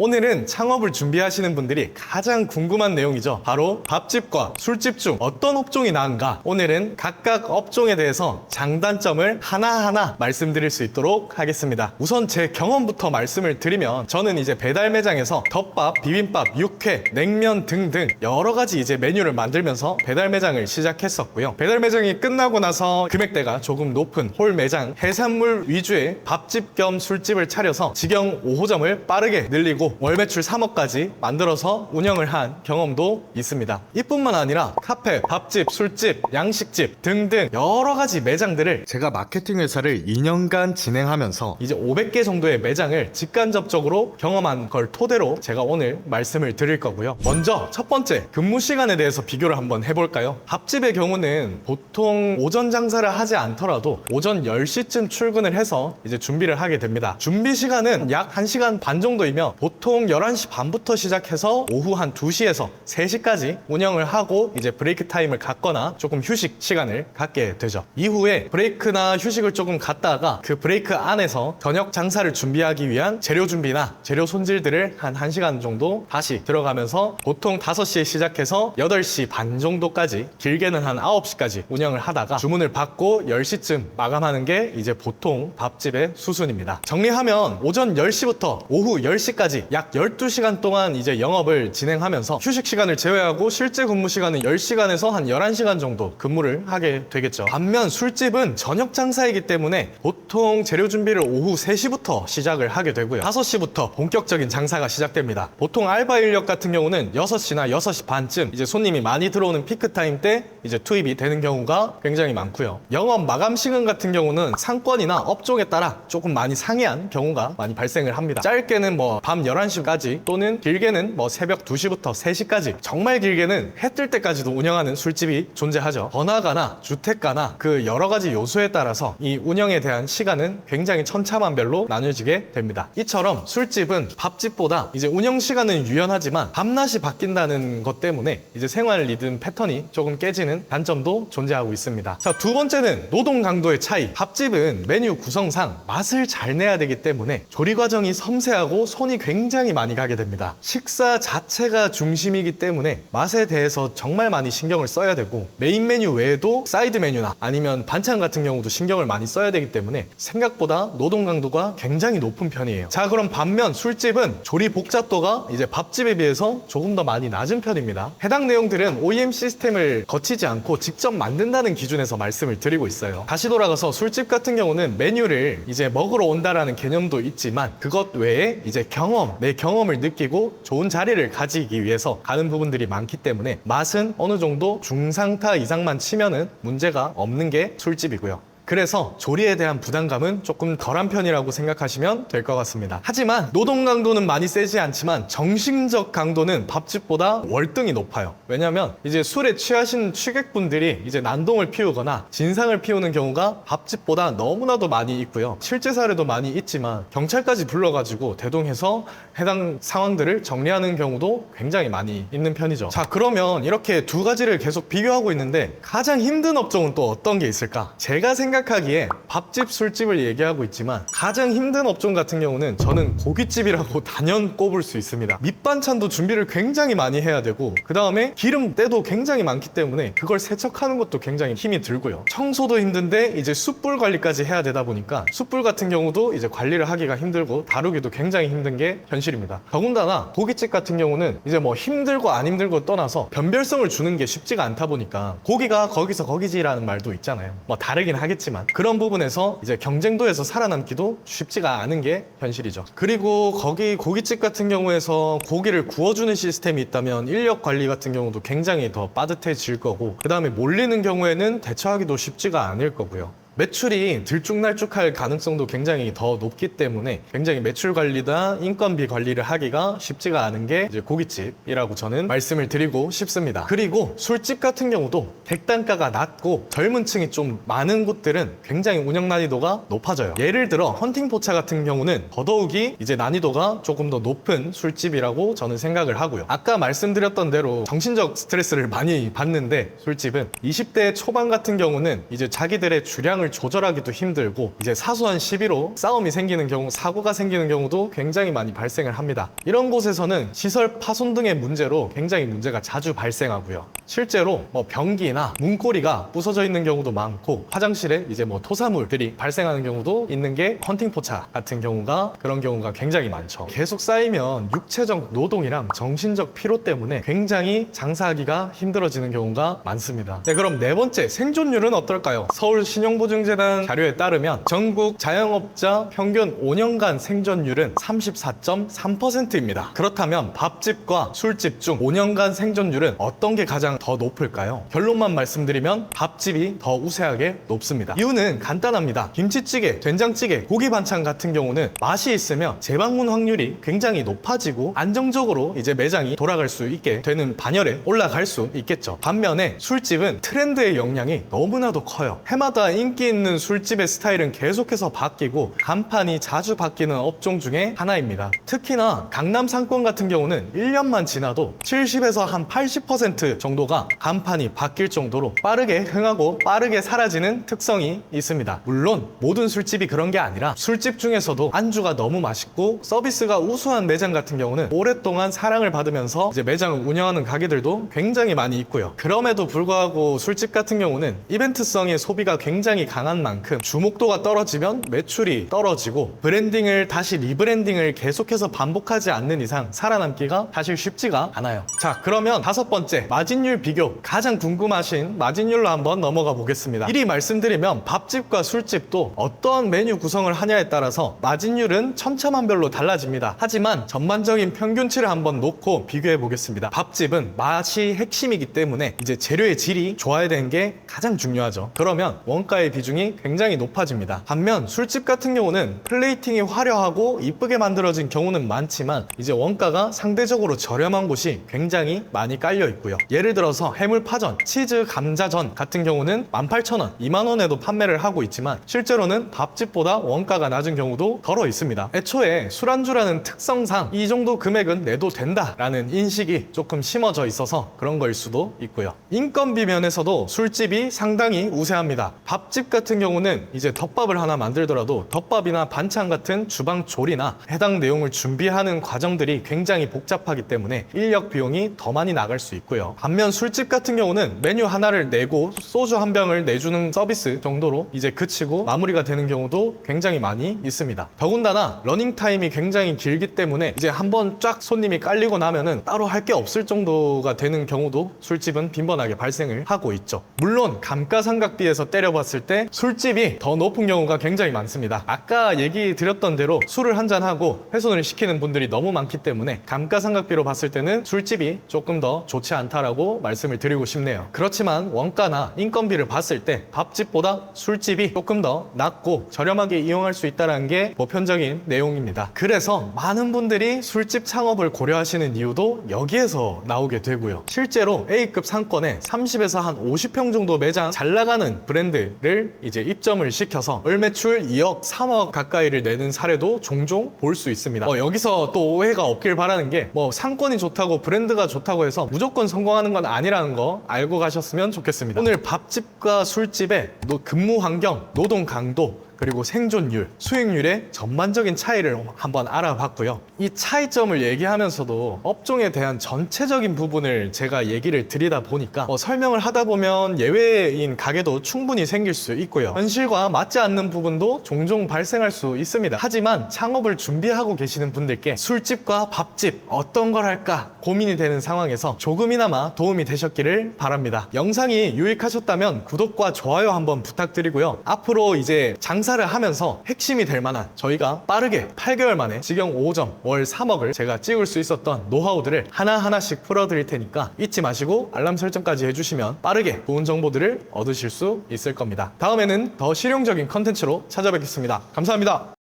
오늘은 창업을 준비하시는 분들이 가장 궁금한 내용이죠. 바로 밥집과 술집 중 어떤 업종이 나은가. 오늘은 각각 업종에 대해서 장단점을 하나하나 말씀드릴 수 있도록 하겠습니다. 우선 제 경험부터 말씀을 드리면 저는 이제 배달 매장에서 덮밥, 비빔밥, 육회, 냉면 등등 여러 가지 이제 메뉴를 만들면서 배달 매장을 시작했었고요. 배달 매장이 끝나고 나서 금액대가 조금 높은 홀 매장, 해산물 위주의 밥집 겸 술집을 차려서 직영 5호점을 빠르게 늘리고 월 매출 3억까지 만들어서 운영을 한 경험도 있습니다. 이뿐만 아니라 카페, 밥집, 술집, 양식집 등등 여러 가지 매장들을 제가 마케팅 회사를 2년간 진행하면서 이제 500개 정도의 매장을 직간접적으로 경험한 걸 토대로 제가 오늘 말씀을 드릴 거고요. 먼저 첫 번째, 근무 시간에 대해서 비교를 한번 해볼까요? 밥집의 경우는 보통 오전 장사를 하지 않더라도 오전 10시쯤 출근을 해서 이제 준비를 하게 됩니다. 준비 시간은 약 1시간 반 정도이며 보통 11시 반부터 시작해서 오후 한 2시에서 3시까지 운영을 하고 이제 브레이크 타임을 갖거나 조금 휴식 시간을 갖게 되죠. 이후에 브레이크나 휴식을 조금 갖다가 그 브레이크 안에서 저녁 장사를 준비하기 위한 재료 준비나 재료 손질들을 한 1시간 정도 다시 들어가면서 보통 5시에 시작해서 8시 반 정도까지, 길게는 한 9시까지 운영을 하다가 주문을 받고 10시쯤 마감하는 게 이제 보통 밥집의 수순입니다. 정리하면 오전 10시부터 오후 10시까지 약 12시간 동안 이제 영업을 진행하면서 휴식 시간을 제외하고 실제 근무 시간은 10시간에서 한 11시간 정도 근무를 하게 되겠죠. 반면 술집은 저녁 장사이기 때문에 보통 재료 준비를 오후 3시부터 시작을 하게 되고요. 5시부터 본격적인 장사가 시작됩니다. 보통 알바 인력 같은 경우는 6시나 6시 반쯤 이제 손님이 많이 들어오는 피크 타임 때 이제 투입이 되는 경우가 굉장히 많고요. 영업 마감 시간 같은 경우는 상권이나 업종에 따라 조금 많이 상이한 경우가 많이 발생을 합니다. 짧게는 뭐 밤 11시까지 또는 길게는 뭐 새벽 2시부터 3시까지, 정말 길게는 해 뜰 때까지도 운영하는 술집이 존재하죠. 번화가나 주택가나 그 여러 가지 요소에 따라서 이 운영에 대한 시간은 굉장히 천차만별로 나뉘어지게 됩니다. 이처럼 술집은 밥집보다 이제 운영 시간은 유연하지만 밤낮이 바뀐다는 것 때문에 이제 생활 리듬 패턴이 조금 깨지는 단점도 존재하고 있습니다. 자, 두 번째는 노동 강도의 차이. 밥집은 메뉴 구성상 맛을 잘 내야 되기 때문에 조리 과정이 섬세하고 손이 굉장히 많이 가게 됩니다. 식사 자체가 중심이기 때문에 맛에 대해서 정말 많이 신경을 써야 되고, 메인 메뉴 외에도 사이드 메뉴나 아니면 반찬 같은 경우도 신경을 많이 써야 되기 때문에 생각보다 노동 강도가 굉장히 높은 편이에요. 자, 그럼 반면 술집은 조리 복잡도가 이제 밥집에 비해서 조금 더 많이 낮은 편입니다. 해당 내용들은 OEM 시스템을 거치지 않고 직접 만든다는 기준에서 말씀을 드리고 있어요. 다시 돌아가서 술집 같은 경우는 메뉴를 이제 먹으러 온다라는 개념도 있지만 그것 외에 이제 내 경험을 느끼고 좋은 자리를 가지기 위해서 가는 부분들이 많기 때문에 맛은 어느 정도 중상타 이상만 치면은 문제가 없는 게 술집이고요. 그래서 조리에 대한 부담감은 조금 덜한 편이라고 생각하시면 될 것 같습니다. 하지만 노동 강도는 많이 세지 않지만 정신적 강도는 밥집보다 월등히 높아요. 왜냐면 이제 술에 취하신 취객분들이 이제 난동을 피우거나 진상을 피우는 경우가 밥집보다 너무나도 많이 있고요. 실제 사례도 많이 있지만 경찰까지 불러가지고 대동해서 해당 상황들을 정리하는 경우도 굉장히 많이 있는 편이죠. 자, 그러면 이렇게 두 가지를 계속 비교하고 있는데 가장 힘든 업종은 또 어떤 게 있을까? 제가 생각하기에 밥집, 술집을 얘기하고 있지만 가장 힘든 업종 같은 경우는 저는 고깃집이라고 단연 꼽을 수 있습니다. 밑반찬도 준비를 굉장히 많이 해야 되고, 그 다음에 기름때도 굉장히 많기 때문에 그걸 세척하는 것도 굉장히 힘이 들고요. 청소도 힘든데 이제 숯불 관리까지 해야 되다 보니까 숯불 같은 경우도 이제 관리를 하기가 힘들고 다루기도 굉장히 힘든 게 현실입니다. 더군다나 고깃집 같은 경우는 이제 뭐 힘들고 안 힘들고 떠나서 변별성을 주는 게 쉽지가 않다 보니까 고기가 거기서 거기지라는 말도 있잖아요. 뭐 다르긴 하겠지만 그런 부분에서 이제 경쟁도에서 살아남기도 쉽지가 않은 게 현실이죠. 그리고 거기 고깃집 같은 경우에서 고기를 구워주는 시스템이 있다면 인력 관리 같은 경우도 굉장히 더 빠듯해질 거고, 그 다음에 몰리는 경우에는 대처하기도 쉽지가 않을 거고요. 매출이 들쭉날쭉할 가능성도 굉장히 더 높기 때문에 굉장히 매출 관리나 인건비 관리를 하기가 쉽지가 않은 게 이제 고깃집이라고 저는 말씀을 드리고 싶습니다. 그리고 술집 같은 경우도 객단가가 낮고 젊은 층이 좀 많은 곳들은 굉장히 운영 난이도가 높아져요. 예를 들어 헌팅포차 같은 경우는 더더욱이 이제 난이도가 조금 더 높은 술집이라고 저는 생각을 하고요. 아까 말씀드렸던 대로 정신적 스트레스를 많이 받는데 술집은 20대 초반 같은 경우는 이제 자기들의 주량을 조절하기도 힘들고 이제 사소한 시비로 싸움이 생기는 경우, 사고가 생기는 경우도 굉장히 많이 발생을 합니다. 이런 곳에서는 시설 파손 등의 문제로 굉장히 문제가 자주 발생하고요. 실제로 변기나 문고리가 부서져 있는 경우도 많고, 화장실에 이제 토사물들이 발생하는 경우도 있는 게 헌팅포차 같은 경우가, 그런 경우가 굉장히 많죠. 계속 쌓이면 육체적 노동이랑 정신적 피로 때문에 굉장히 장사하기가 힘들어지는 경우가 많습니다. 네, 그럼 네 번째, 생존율은 어떨까요? 서울신용보증재단 자료에 따르면 전국 자영업자 평균 5년간 생존율은 34.3%입니다. 그렇다면 밥집과 술집 중 5년간 생존율은 어떤 게 가장 더 높을까요? 결론만 말씀드리면 밥집이 더 우세하게 높습니다. 이유는 간단합니다. 김치찌개, 된장찌개, 고기 반찬 같은 경우는 맛이 있으면 재방문 확률이 굉장히 높아지고 안정적으로 이제 매장이 돌아갈 수 있게 되는 반열에 올라갈 수 있겠죠. 반면에 술집은 트렌드의 영향이 너무나도 커요. 해마다 인기 있는 술집의 스타일은 계속해서 바뀌고 간판이 자주 바뀌는 업종 중에 하나입니다. 특히나 강남 상권 같은 경우는 1년만 지나도 70에서 한 80% 정도가 간판이 바뀔 정도로 빠르게 흥하고 빠르게 사라지는 특성이 있습니다. 물론 모든 술집이 그런 게 아니라 술집 중에서도 안주가 너무 맛있고 서비스가 우수한 매장 같은 경우는 오랫동안 사랑을 받으면서 이제 매장을 운영하는 가게들도 굉장히 많이 있고요. 그럼에도 불구하고 술집 같은 경우는 이벤트성의 소비가 굉장히 강한 만큼 주목도가 떨어지면 매출이 떨어지고, 브랜딩을 다시 리브랜딩을 계속해서 반복하지 않는 이상 살아남기가 사실 쉽지가 않아요. 자, 그러면 다섯 번째, 마진율 비교. 가장 궁금하신 마진율로 한번 넘어가 보겠습니다. 미리 말씀드리면 밥집과 술집도 어떤 메뉴 구성을 하냐에 따라서 마진율은 천차만별로 달라집니다. 하지만 전반적인 평균치를 한번 놓고 비교해 보겠습니다. 밥집은 맛이 핵심이기 때문에 이제 재료의 질이 좋아야 되는 게 가장 중요하죠. 그러면 원가의 비중이 굉장히 높아집니다. 반면 술집 같은 경우는 플레이팅이 화려하고 이쁘게 만들어진 경우는 많지만 이제 원가가 상대적으로 저렴한 곳이 굉장히 많이 깔려 있고요. 예를 들어서 해물파전, 치즈 감자전 같은 경우는 18,000원, 2만원에도 판매를 하고 있지만 실제로는 밥집보다 원가가 낮은 경우도 덜어 있습니다. 애초에 술안주라는 특성상 이 정도 금액은 내도 된다라는 인식이 조금 심어져 있어서 그런 거일 수도 있고요. 인건비 면에서도 술집이 상당히 우세합니다. 밥집 같은 경우는 이제 덮밥을 하나 만들더라도 덮밥이나 반찬 같은 주방 조리나 해당 내용을 준비하는 과정들이 굉장히 복잡하기 때문에 인력 비용이 더 많이 나갈 수 있고요. 반면 술집 같은 경우는 메뉴 하나를 내고 소주 한 병을 내주는 서비스 정도로 이제 그치고 마무리가 되는 경우도 굉장히 많이 있습니다. 더군다나 러닝타임이 굉장히 길기 때문에 이제 한번 쫙 손님이 깔리고 나면은 따로 할 게 없을 정도가 되는 경우도 술집은 빈번하게 발생을 하고 있죠. 물론 감가상각비에서 때려봤을 때 술집이 더 높은 경우가 굉장히 많습니다. 아까 얘기 드렸던 대로 술을 한잔하고 훼손을 시키는 분들이 너무 많기 때문에 감가상각비로 봤을 때는 술집이 조금 더 좋지 않다라고 말씀을 드리고 싶네요. 그렇지만 원가나 인건비를 봤을 때 밥집보다 술집이 조금 더 낮고 저렴하게 이용할 수 있다는 게 보편적인 내용입니다. 그래서 많은 분들이 술집 창업을 고려하시는 이유도 여기에서 나오게 되고요. 실제로 A급 상권에 30에서 한 50평 정도 매장 잘 나가는 브랜드를 이제 입점을 시켜서 월 매출 2억, 3억 가까이를 내는 사례도 종종 볼 수 있습니다. 여기서 또 오해가 없길 바라는 게 상권이 좋다고 브랜드가 좋다고 해서 무조건 성공하는 건 아니라는 거 알고 가셨으면 좋겠습니다. 오늘 밥집과 술집의 근무 환경, 노동 강도, 그리고 생존율, 수익률의 전반적인 차이를 한번 알아봤고요. 이 차이점을 얘기하면서도 업종에 대한 전체적인 부분을 제가 얘기를 드리다 보니까 설명을 하다 보면 예외인 가게도 충분히 생길 수 있고요. 현실과 맞지 않는 부분도 종종 발생할 수 있습니다. 하지만 창업을 준비하고 계시는 분들께 술집과 밥집 어떤 걸 할까 고민이 되는 상황에서 조금이나마 도움이 되셨기를 바랍니다. 영상이 유익하셨다면 구독과 좋아요 한번 부탁드리고요. 앞으로 이제 장사를 하면서 핵심이 될 만한, 저희가 빠르게 8개월 만에 직영 5점 월 3억을 제가 찍을 수 있었던 노하우들을 하나하나씩 풀어드릴 테니까 잊지 마시고 알람 설정까지 해주시면 빠르게 좋은 정보들을 얻으실 수 있을 겁니다. 다음에는 더 실용적인 컨텐츠로 찾아뵙겠습니다. 감사합니다.